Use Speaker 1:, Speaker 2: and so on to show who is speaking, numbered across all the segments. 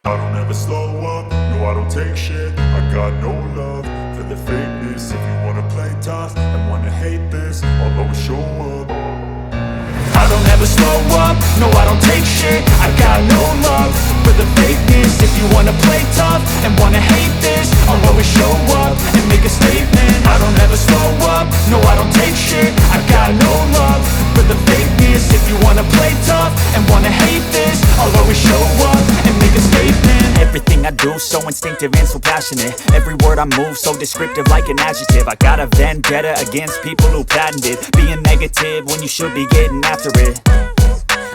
Speaker 1: I don't ever slow up, no I don't take shit. I got no love for the fakeness. If you wanna play tough and wanna hate this, I'll always show up. I don't ever slow up, no I don't take shit. I got no love for the fakeness. If you wanna play tough and wanna hate this, I'll always show up and make a statement. I don't ever slow up, no I don't take shit. I got no love for the fakeness. If you wanna play tough and wanna hate this, I'll always show up and make a statement.
Speaker 2: Everything I do so instinctive and so passionate. Every word I move so descriptive like an adjective. I got a vendetta against people who patented being negative when you should be getting after it.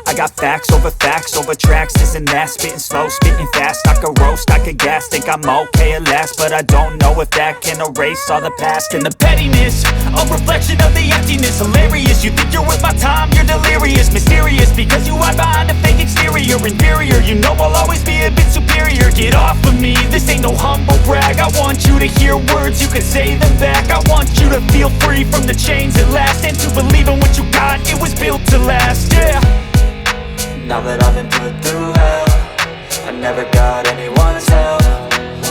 Speaker 2: I got facts over tracks, this and that. Spitting slow, spitting fast. I could roast, I could gas. Think I'm okay at last, but I don't know if that can erase all the past. And the pettiness, a reflection of the emptiness. Hilarious, you think you're worth my time, you're delirious. Mysterious, because you hide behind a fake exterior. Inferior, you know I'll always be a bit superior. Get off of me, this ain't no humble brag. I want you to hear words, you can say them back. I want you to feel free from the chains at last, and to believe in what you got, it was built to last, yeah.
Speaker 3: Now that I've been put through hell, I never got anyone's help.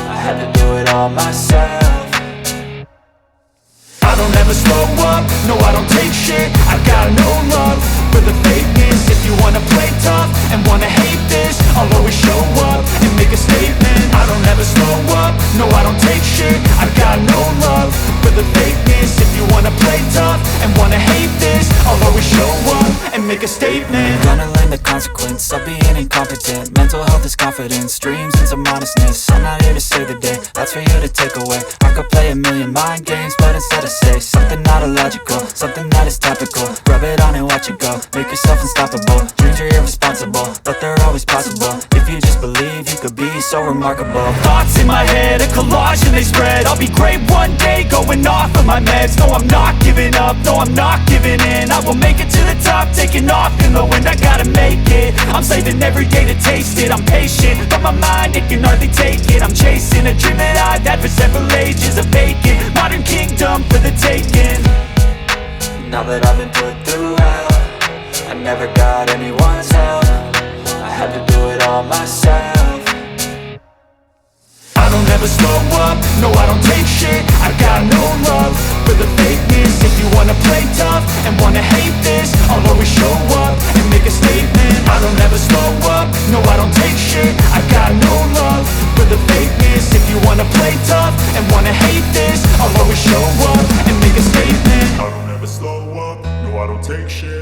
Speaker 3: I had to do it all myself.
Speaker 1: I don't ever slow up, no I don't take shit. I got no love for the fakeness. If you wanna play tough and wanna hate this, I'll always show up and make a statement. I don't ever slow up, no I don't take shit. I got no love for the fakeness. If you wanna play tough and wanna hate this, I'll always show up and make a statement.
Speaker 3: Gonna learn the consequence of being incompetent. Mental health is confidence, dreams and some modestness. I'm not here to save the day, that's for you to take away. I could play a million mind games, but instead I say something not illogical, something that is topical. Rub it on and watch it go, make yourself unstoppable. Dreams are irresponsible, but they're always possible. If you just believe, you could be so remarkable.
Speaker 2: Thoughts in my head, a collage and they spread. I'll be great one day, going off of my meds. No, I'm not giving up, no, I'm not giving in. I will make it to the top, taking off in the wind. I gotta make it, I'm saving every day to taste it. I'm patient, but my mind, it can hardly take it. I'm chasing a dream that I've had for several ages. A vacant, modern kingdom for the taking.
Speaker 3: Now that I've been put through hell, I never got anyone's help. I had to do it all myself.
Speaker 1: I don't ever slow up, no I don't take shit. I got no love for the fakeness. If you wanna play tough and wanna hate this, I'll always show up and make a statement. I don't ever slow up, no I don't take shit. I got no love for the fakeness. If you wanna play tough and wanna hate this, I'll always show up and make a statement. I don't ever slow up, no I don't take shit.